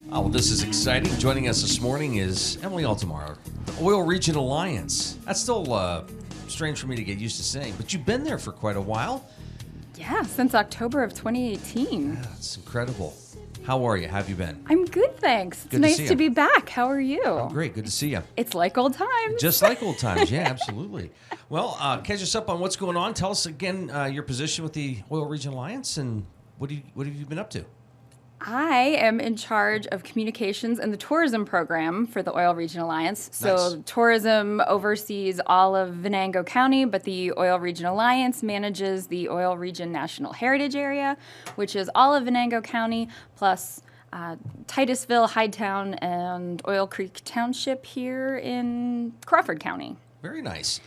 Oh, well, this is exciting. Joining us this morning is Emily Altomare, the Oil Region Alliance. That's still strange for me to get used to saying, but you've been there for quite a while. Yeah, since October of 2018. Yeah, that's incredible. How are you? How have you been? I'm good, thanks. It's Good to nice see to you. be back. How are you? Oh, great. Good to see you. It's like old times. Just like old times. Yeah, absolutely. Well, catch us up on what's going on. Tell us again your position with the Oil Region Alliance and what have you been up to? I am in charge of communications and the tourism program for the Oil Region Alliance. So Nice. tourism oversees all of Venango County, but the Oil Region Alliance manages the Oil Region National Heritage Area, which is all of Venango County, plus Titusville, Hidetown, and Oil Creek Township here in Crawford County. Very nice.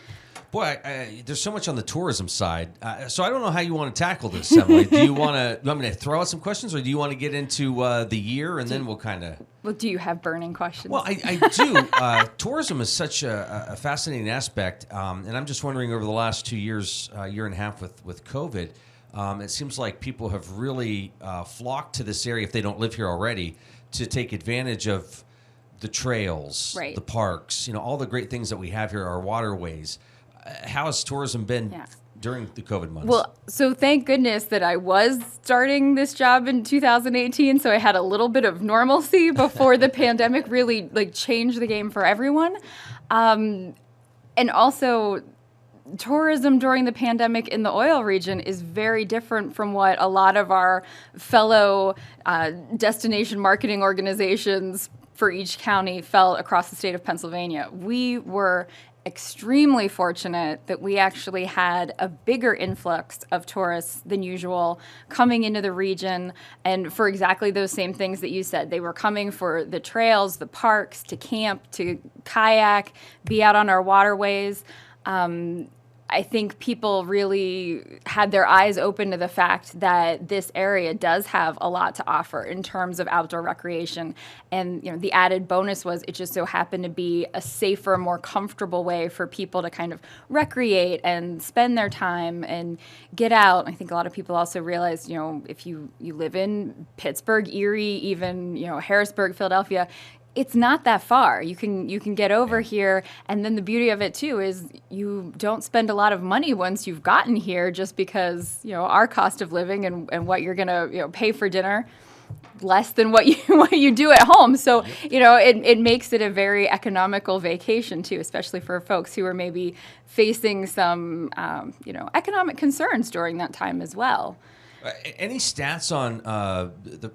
Boy, there's so much on the tourism side. So I don't know how you want to tackle this, Emily. Do you want me to throw out some questions, or do you want to get into the year and then we'll kind of... Well, do you have burning questions? Well, I do. Tourism is such a fascinating aspect, and I'm just wondering over the last 2 years, year and a half with COVID, it seems like people have really flocked to this area, if they don't live here already, to take advantage of the trails, Right. the parks, all the great things that we have here, our waterways. How has tourism been during the COVID months? Well, so thank goodness that I was starting this job in 2018, so I had a little bit of normalcy before the pandemic really changed the game for everyone. And also, tourism during the pandemic in the oil region is very different from what a lot of our fellow destination marketing organizations for each county felt across the state of Pennsylvania. We were extremely fortunate that we actually had a bigger influx of tourists than usual coming into the region, and for exactly those same things that you said. They were coming for the trails, the parks, to camp, to kayak, be out on our waterways. I think people really had their eyes open to the fact that this area does have a lot to offer in terms of outdoor recreation. And the added bonus was it just so happened to be a safer, more comfortable way for people to kind of recreate and spend their time and get out. I think a lot of people also realized, if you live in Pittsburgh, Erie, even Harrisburg, Philadelphia, it's not that far. You can get over here, and then the beauty of it too is you don't spend a lot of money once you've gotten here, just because our cost of living and what you're gonna pay for dinner less than what you do at home. So it makes it a very economical vacation too, especially for folks who are maybe facing some economic concerns during that time as well. Any stats on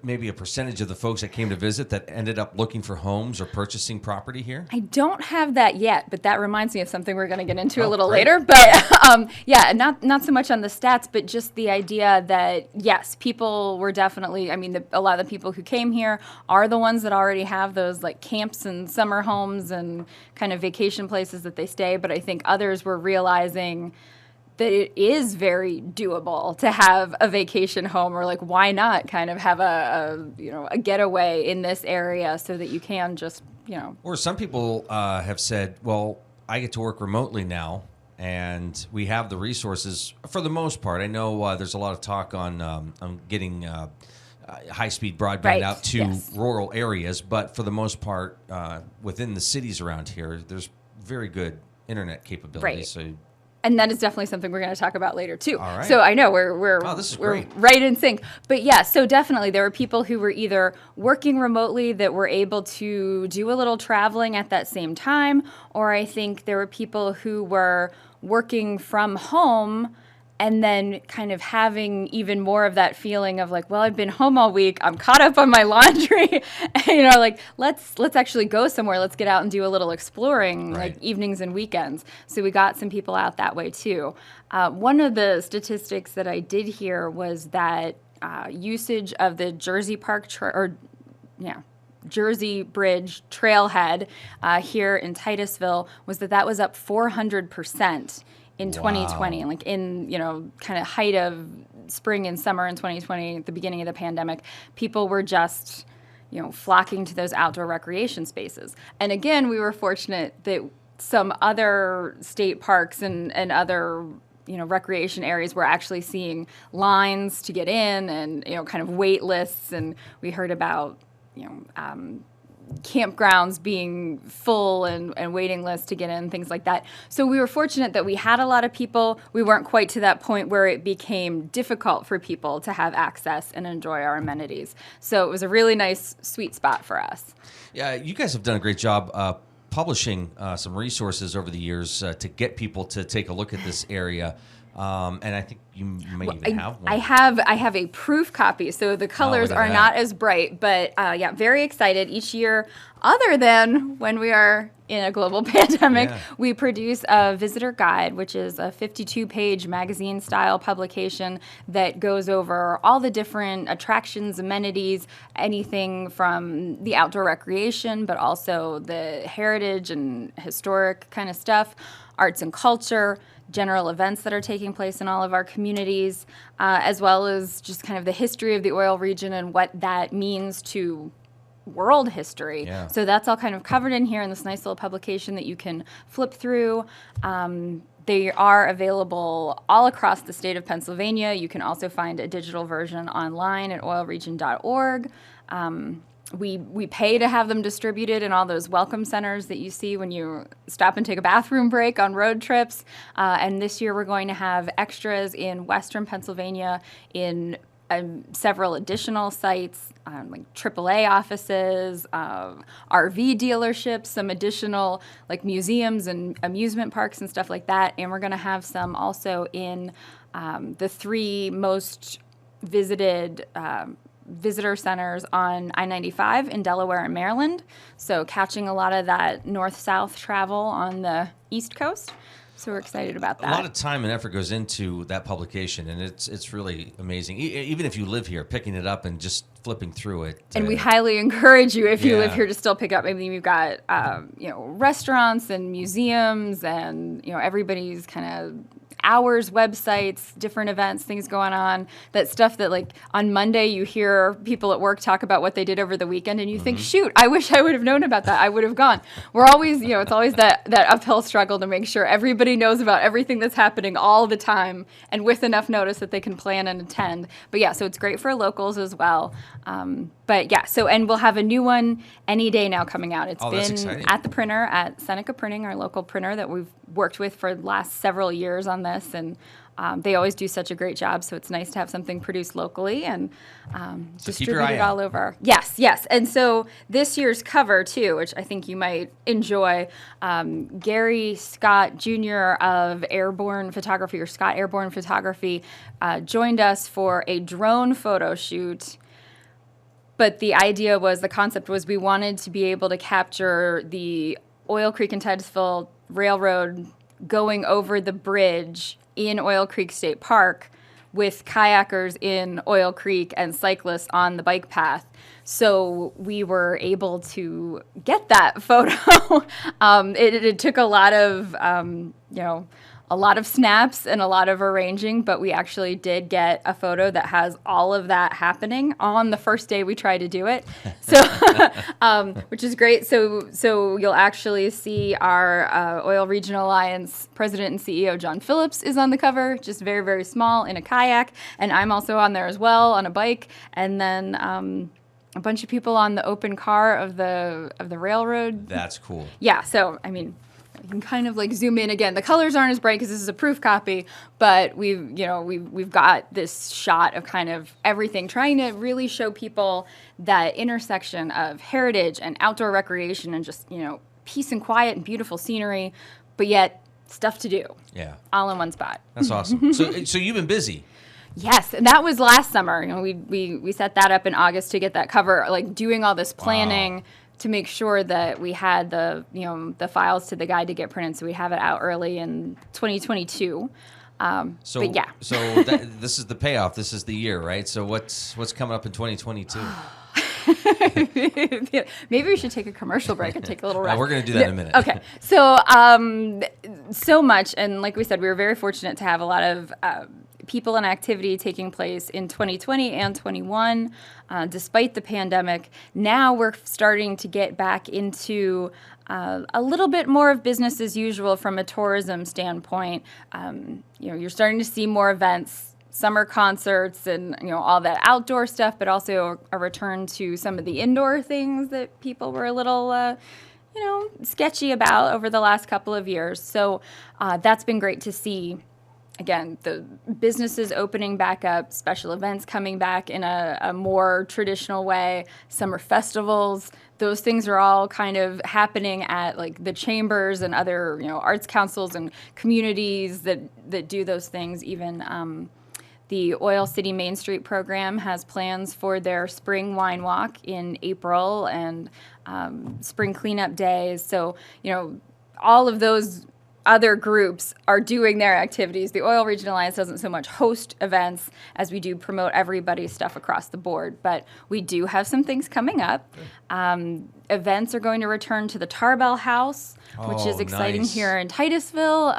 maybe a percentage of the folks that came to visit that ended up looking for homes or purchasing property here? I don't have that yet, but that reminds me of something we're going to get into a little great. later. But not so much on the stats, but just the idea that, yes, people were definitely, a lot of the people who came here are the ones that already have those camps and summer homes and kind of vacation places that they stay. But I think others were realizing that it is very doable to have a vacation home, or why not kind of have a getaway in this area so that you can just Or some people have said, well, I get to work remotely now, and we have the resources for the most part. I know there's a lot of talk on getting high-speed broadband out to rural areas, but for the most part, within the cities around here, there's very good internet capabilities. Right. And that is definitely something we're going to talk about later too. All right. So I know we're great. Right in sync. But yeah, so definitely there were people who were either working remotely that were able to do a little traveling at that same time, or I think there were people who were working from home and then kind of having even more of that feeling of well, I've been home all week, I'm caught up on my laundry, let's actually go somewhere, let's get out and do a little exploring, right. Evenings and weekends. So we got some people out that way too. One of the statistics that I did hear was that usage of the Jersey Bridge trailhead here in Titusville was that was up 400%. In 2020, in kind of height of spring and summer in 2020, at the beginning of the pandemic, people were just flocking to those outdoor recreation spaces. And again, we were fortunate that some other state parks and other recreation areas were actually seeing lines to get in, and kind of wait lists. And we heard about campgrounds being full and waiting lists to get in, things like that. So we were fortunate that we had a lot of people. We weren't quite to that point where it became difficult for people to have access and enjoy our amenities. So it was a really nice, sweet spot for us. Yeah, you guys have done a great job publishing some resources over the years to get people to take a look at this area. And I think you may even have one. I have a proof copy, so the colors are not as bright, but yeah, very excited each year. Other than when we are in a global pandemic, we produce a visitor guide, which is a 52-page magazine-style publication that goes over all the different attractions, amenities, anything from the outdoor recreation, but also the heritage and historic kind of stuff, arts and culture, general events that are taking place in all of our communities, as well as just kind of the history of the oil region and what that means to world history. Yeah. So that's all kind of covered in here in this nice little publication that you can flip through. They are available all across the state of Pennsylvania. You can also find a digital version online at oilregion.org. We pay to have them distributed in all those welcome centers that you see when you stop and take a bathroom break on road trips. And this year we're going to have extras in Western Pennsylvania in several additional sites, like AAA offices, RV dealerships, some additional like museums and amusement parks and stuff like that. And we're going to have some also in the 3 most visited visitor centers on I-95 in Delaware and Maryland. So catching a lot of that north-south travel on the East Coast. So we're excited about that. A lot of time and effort goes into that publication, and it's really amazing. Even if you live here, picking it up and just flipping through it. And we highly encourage you, if you live here, to still pick up. Maybe you've got restaurants and museums, and everybody's kind of hours, websites, different events, things going on. That stuff that, like, on Monday you hear people at work talk about what they did over the weekend, and you think, shoot, I wish I would have known about that. I would have gone. We're always, it's always that uphill struggle to make sure everybody knows about everything that's happening all the time and with enough notice that they can plan and attend. But yeah, so it's great for locals as well. But yeah, and we'll have a new one any day now coming out. It's been at the printer at Seneca Printing, our local printer that we've worked with for the last several years on this, and they always do such a great job, so it's nice to have something produced locally and distributed all over. Yes. And so this year's cover, too, which I think you might enjoy, Gary Scott Jr. of Airborne Photography, or Scott Airborne Photography, joined us for a drone photo shoot. But the concept was we wanted to be able to capture the Oil Creek and Titusville Railroad going over the bridge in Oil Creek State Park with kayakers in Oil Creek and cyclists on the bike path. So we were able to get that photo. It took a lot of snaps and a lot of arranging, but we actually did get a photo that has all of that happening on the first day we tried to do it. So, which is great. So you'll actually see our Oil Region Alliance President and CEO John Phillips is on the cover, just very, very small in a kayak, and I'm also on there as well on a bike, and then a bunch of people on the open car of the railroad. That's cool. Yeah. So I mean, you can kind of like zoom in again. The colors aren't as bright because this is a proof copy, but we've got this shot of kind of everything, trying to really show people that intersection of heritage and outdoor recreation and just peace and quiet and beautiful scenery, but yet stuff to do. Yeah, all in one spot. That's awesome. So you've been busy. Yes, and that was last summer. We set that up in August to get that cover, like doing all this planning. Wow. To make sure that we had the files to the guide to get printed, so we have it out early in 2022. But yeah. So this is the payoff. This is the year, right? So what's coming up in 2022? Maybe we should take a commercial break and take a little rest. We're going to do that in a minute. Okay. So so much, and like we said, we were very fortunate to have a lot of people and activity taking place in 2020 and 21, despite the pandemic. Now we're starting to get back into a little bit more of business as usual from a tourism standpoint. You're starting to see more events summer concerts and all that outdoor stuff, but also a return to some of the indoor things that people were a little sketchy about over the last couple of years. So that's been great to see. Again, the businesses opening back up, special events coming back in a more traditional way, summer festivals, those things are all kind of happening at like the chambers and other arts councils and communities that do those things. Even the Oil City Main Street program has plans for their spring wine walk in April and spring cleanup days. So, all of those other groups are doing their activities. The Oil Region Alliance doesn't so much host events as we do promote everybody's stuff across the board, but we do have some things coming up. Events are going to return to the Tarbell House, which is exciting nice. here in Titusville.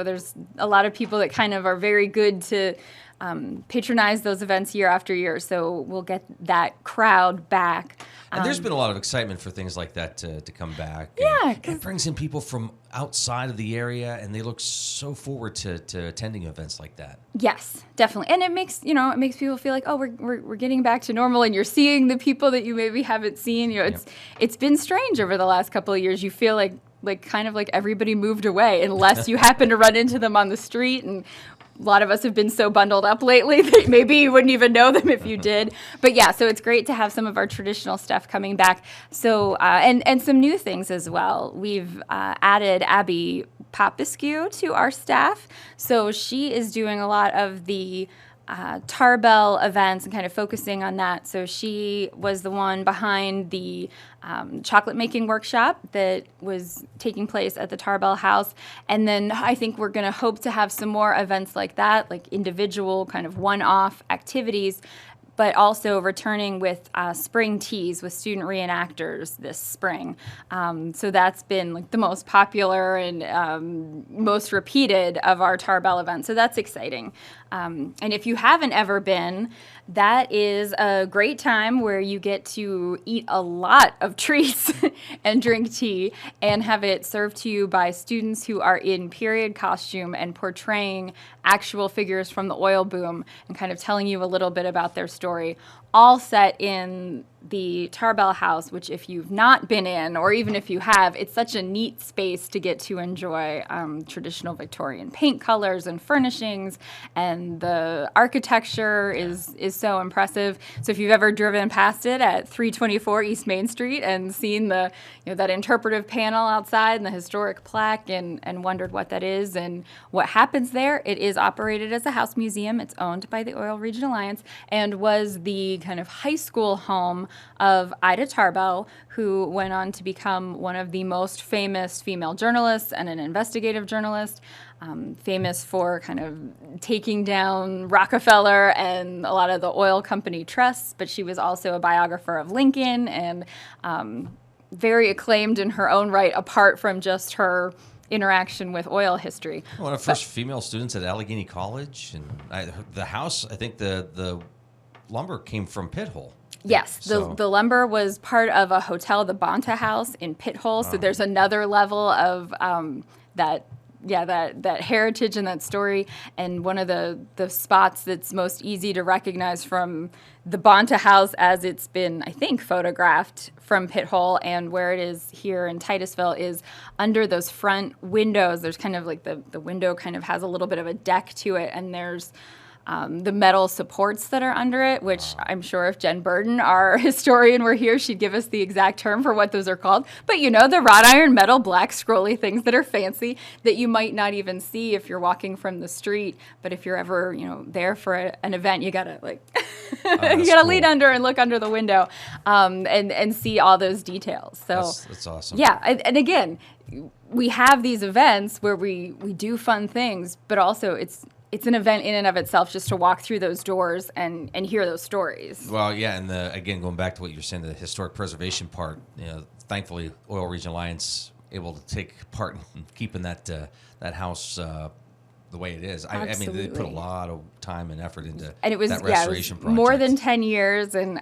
There's a lot of people that kind of are very good to patronize those events year after year, so we'll get that crowd back. And there's been a lot of excitement for things like that to come back. Yeah, and it brings in people from outside of the area, and they look so forward to attending events like that. Yes, definitely, and it makes people feel like, oh, we're getting back to normal, and you're seeing the people that you maybe haven't seen. It's been strange over the last couple of years. You feel like kind of like everybody moved away, unless you happen to run into them on the street. And a lot of us have been so bundled up lately that maybe you wouldn't even know them if you did. But yeah, so it's great to have some of our traditional stuff coming back. So and some new things as well. We've added Abby Popescu to our staff. So she is doing a lot of the Tarbell events and kind of focusing on that. So she was the one behind the chocolate making workshop that was taking place at the Tarbell House. And then I think we're going to hope to have some more events like that, like individual kind of one-off activities, but also returning with spring teas with student reenactors this spring. So that's been like the most popular and most repeated of our Tarbell events. So that's exciting. And if you haven't ever been, that is a great time where you get to eat a lot of treats and drink tea and have it served to you by students who are in period costume and portraying actual figures from the oil boom and kind of telling you a little bit about their story, all set in the Tarbell House, which if you've not been in, or even if you have, it's such a neat space to get to enjoy traditional Victorian paint colors and furnishings, and the architecture is so impressive. So if you've ever driven past it at 324 East Main Street and seen the that interpretive panel outside and the historic plaque and wondered what that is and what happens there, it is operated as a house museum. It's owned by the Oil Region Alliance and was the kind of high school home of Ida Tarbell, who went on to become one of the most famous female journalists and an investigative journalist, famous for kind of taking down Rockefeller and a lot of the oil company trusts, but she was also a biographer of Lincoln and very acclaimed in her own right, apart from just her interaction with oil history. One of the first female students at Allegheny College, and the house, I think the lumber came from Pit Hole. Yes, the lumber was part of a hotel, the Bonta House in Pit Hole. So there's another level of that heritage and that story. And one of the spots that's most easy to recognize from the Bonta House, as it's been, I think, photographed from Pit Hole, and where it is here in Titusville, is under those front windows. There's kind of like the window kind of has a little bit of a deck to it, and there's the metal supports that are under it, which I'm sure if Jen Burden, our historian, were here, she'd give us the exact term for what those are called. But the wrought iron metal black scrolly things that are fancy that you might not even see if you're walking from the street. But if you're ever, there for an event, you gotta lean under and look under the window and see all those details. So that's awesome. Yeah, and again, we have these events where we do fun things, but also it's an event in and of itself just to walk through those doors and hear those stories. Well, yeah, and again, going back to what you're saying, the historic preservation part, thankfully, Oil Region Alliance able to take part in keeping that house the way it is. I mean, they put a lot of time and effort into that restoration project. More than 10 years, and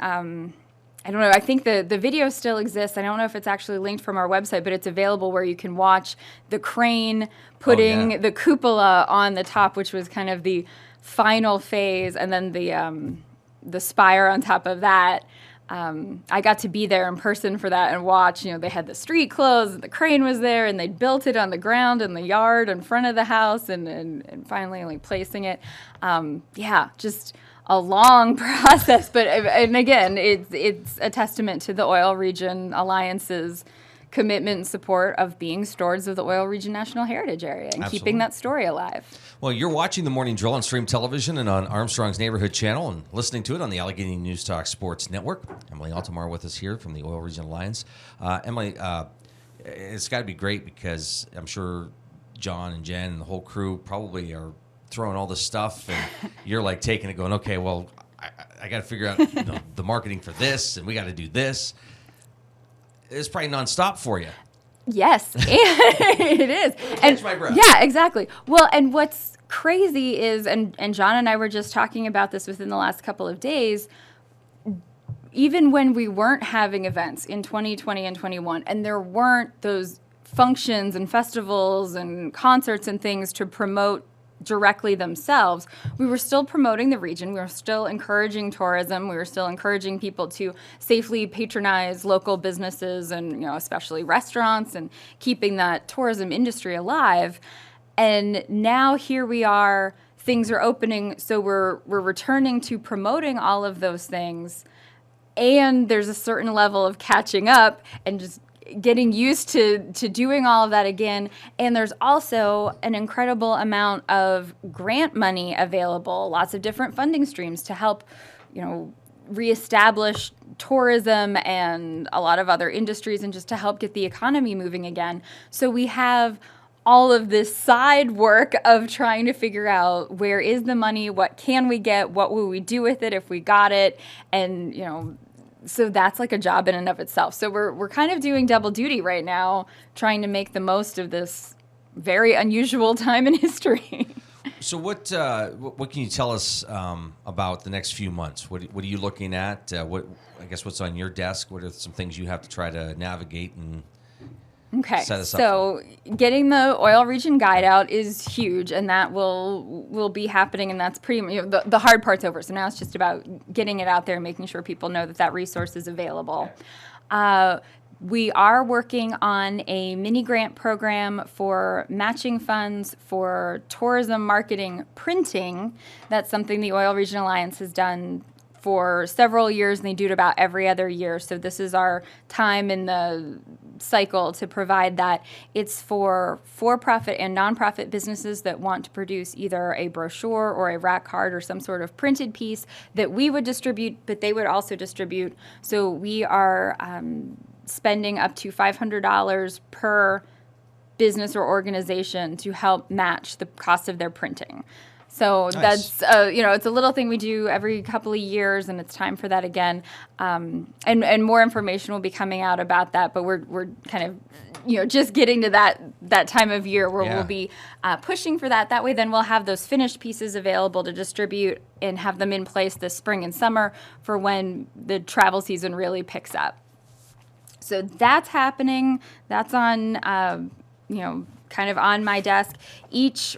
I don't know. I think the video still exists. I don't know if it's actually linked from our website, but it's available where you can watch the crane putting the cupola on the top, which was kind of the final phase, and then the spire on top of that. I got to be there in person for that and watch. They had the street closed, and the crane was there, and they built it on the ground in the yard in front of the house, and finally like placing it. Just a long process, but and again, it's a testament to the Oil Region Alliance's commitment and support of being stewards of the Oil Region National Heritage Area and keeping that story alive. Well, you're watching the Morning Drill on Stream Television and on Armstrong's Neighborhood Channel and listening to it on the Allegheny News Talk Sports Network. Emily Altomare with us here from the Oil Region Alliance. Emily, it's got to be great because I'm sure John and Jen and the whole crew probably are throwing all this stuff, and you're like taking it going, okay, well, I got to figure out the marketing for this, and we got to do this. It's probably nonstop for you. Yes, it is. Catch my breath. Yeah, exactly. Well, and what's crazy is, and John and I were just talking about this within the last couple of days, even when we weren't having events in 2020 and 21, and there weren't those functions and festivals and concerts and things to promote directly themselves, we were still promoting the region. We were still encouraging tourism. We were still encouraging people to safely patronize local businesses and, especially restaurants, and keeping that tourism industry alive. And now here we are, things are opening, so we're returning to promoting all of those things. And there's a certain level of catching up and just getting used to doing all of that again. And there's also an incredible amount of grant money available, lots of different funding streams to help, reestablish tourism and a lot of other industries, and just to help get the economy moving again. So we have all of this side work of trying to figure out, where is the money, what can we get, what will we do with it if we got it, and so that's like a job in and of itself. So we're kind of doing double duty right now, trying to make the most of this very unusual time in history. So what can you tell us about the next few months? What are you looking at? What's on your desk? What are some things you have to try to navigate and set us up? So getting the Oil Region Guide out is huge, and that will be happening, and that's pretty the hard part's over. So now it's just about getting it out there and making sure people know that resource is available. We are working on a mini grant program for matching funds for tourism marketing printing. That's something the Oil Region Alliance has done for several years, and they do it about every other year. So this is our time in the cycle to provide that. It's for-profit and nonprofit businesses that want to produce either a brochure or a rack card or some sort of printed piece that we would distribute, but they would also distribute. So we are spending up to $500 per business or organization to help match the cost of their printing. So nice. That's, it's a little thing we do every couple of years, and it's time for that again. And more information will be coming out about that, but we're kind of, just getting to that time of year where we'll be pushing for that. That way then we'll have those finished pieces available to distribute and have them in place this spring and summer for when the travel season really picks up. So that's happening. That's on, kind of on my desk. Each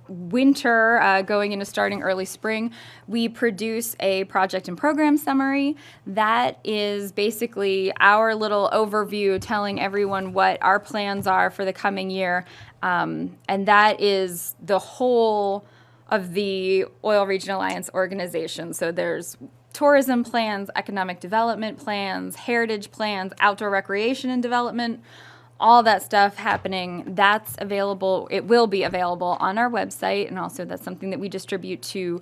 winter, going into starting early spring, we produce a project and program summary. That is basically our little overview telling everyone what our plans are for the coming year. And that is the whole of the Oil Region Alliance organization. So there's tourism plans, economic development plans, heritage plans, outdoor recreation and development, all that stuff happening. That's available. It will be available on our website, and also that's something that we distribute to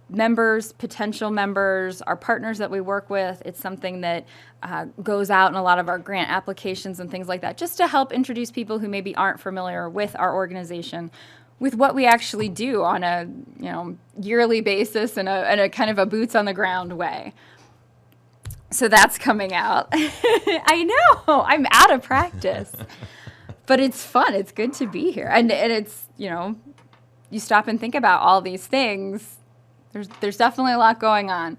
members, potential members, our partners that we work with. It's something that goes out in a lot of our grant applications and things like that, just to help introduce people who maybe aren't familiar with our organization, with what we actually do on a yearly basis and a kind of a boots on the ground way. So that's coming out. I know, I'm out of practice, but it's fun. It's good to be here, and it's you stop and think about all these things. There's definitely a lot going on.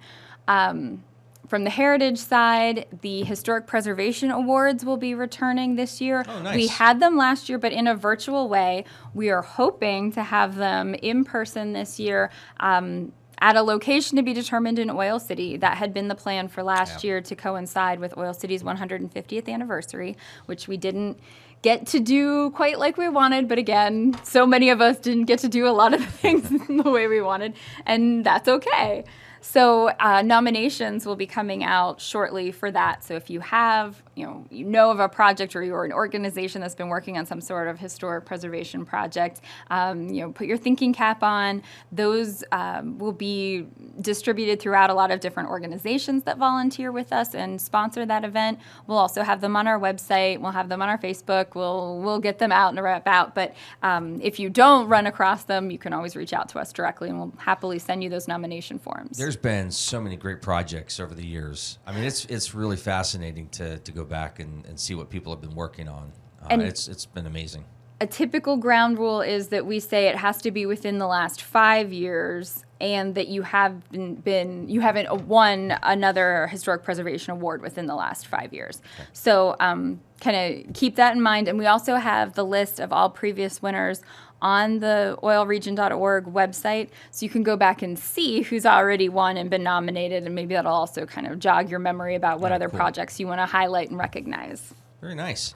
From the heritage side, the Historic Preservation Awards will be returning this year. Oh, nice. We had them last year, but in a virtual way. We are hoping to have them in person this year at a location to be determined in Oil City. That had been the plan for last year to coincide with Oil City's 150th anniversary, which we didn't get to do quite like we wanted. But again, so many of us didn't get to do a lot of the things the way we wanted, and that's okay. So nominations will be coming out shortly for that. So if you have, you know of a project or you're an organization that's been working on some sort of historic preservation project, put your thinking cap on. Those will be distributed throughout a lot of different organizations that volunteer with us and sponsor that event. We'll also have them on our website. We'll have them on our Facebook. We'll get them out and about. But if you don't run across them, you can always reach out to us directly, and we'll happily send you those nomination forms. There's been so many great projects over the years. I mean, it's really fascinating to go back and see what people have been working on. And it's been amazing. A typical ground rule is that we say it has to be within the last 5 years, and that you haven't won another historic preservation award within the last 5 years. Okay. So kind of keep that in mind. And we also have the list of all previous winners on the oilregion.org website, so you can go back and see who's already won and been nominated, and maybe that'll also kind of jog your memory about what other projects you want to highlight and recognize. Very nice.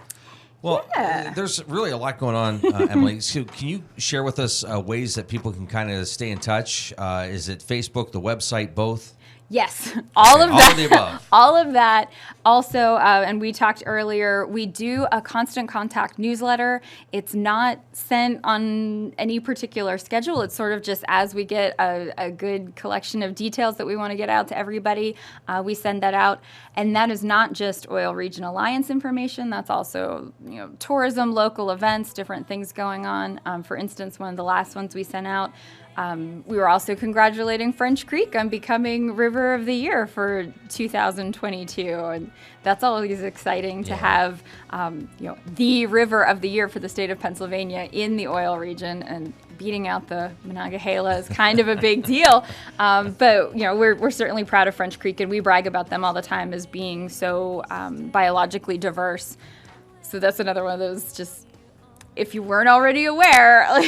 Well, there's really a lot going on, Emily. So can you share with us ways that people can kind of stay in touch? Is it Facebook, the website, both? Yes, all of that. All of the above. All of that. Also, and we talked earlier, we do a constant contact newsletter. It's not sent on any particular schedule. It's sort of just as we get a good collection of details that we want to get out to everybody, we send that out. And that is not just Oil Region Alliance information. That's also tourism, local events, different things going on. For instance, one of the last ones we sent out, we were also congratulating French Creek on becoming River of the Year for 2022, and that's always exciting to have, the River of the Year for the state of Pennsylvania in the oil region, and beating out the Monongahela is kind of a big deal. But we're certainly proud of French Creek, and we brag about them all the time as being so biologically diverse. So that's another one of those just. If you weren't already aware,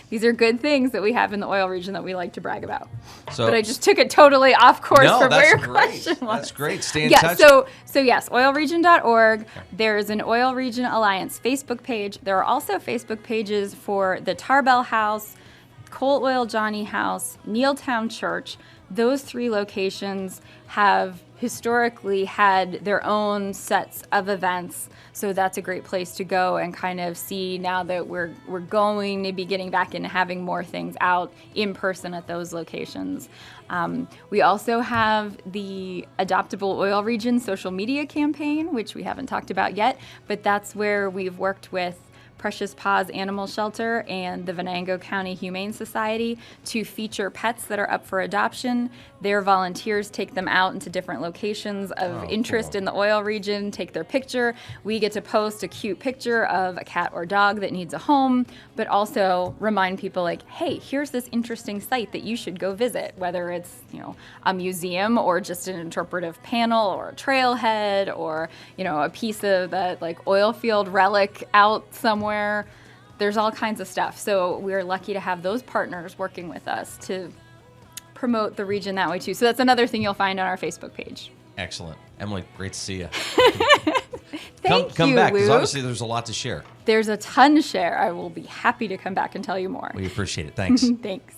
these are good things that we have in the oil region that we like to brag about. But I just took it totally off course from where your question was. That's great. Stay in touch. So yes, oilregion.org. There's an Oil Region Alliance Facebook page. There are also Facebook pages for the Tarbell House, Coal Oil Johnny House, Nealtown Church. Those 3 locations have historically had their own sets of events, so that's a great place to go and kind of see now that we're going to be getting back into having more things out in person at those locations. We also have the Adoptable Oil Region social media campaign, which we haven't talked about yet, but that's where we've worked with Precious Paws Animal Shelter and the Venango County Humane Society to feature pets that are up for adoption. Their volunteers take them out into different locations of interest in the oil region, take their picture. We get to post a cute picture of a cat or dog that needs a home, but also remind people like, hey, here's this interesting site that you should go visit, whether it's, a museum or just an interpretive panel or a trailhead or, a piece of that like oil field relic out somewhere. There's all kinds of stuff. So we're lucky to have those partners working with us to promote the region that way too. So that's another thing you'll find on our Facebook page. Excellent. Emily, great to see you. Come back, because Luke. obviously there's a lot to share. There's a ton to share. I will be happy to come back and tell you more. We appreciate it. Thanks. Thanks.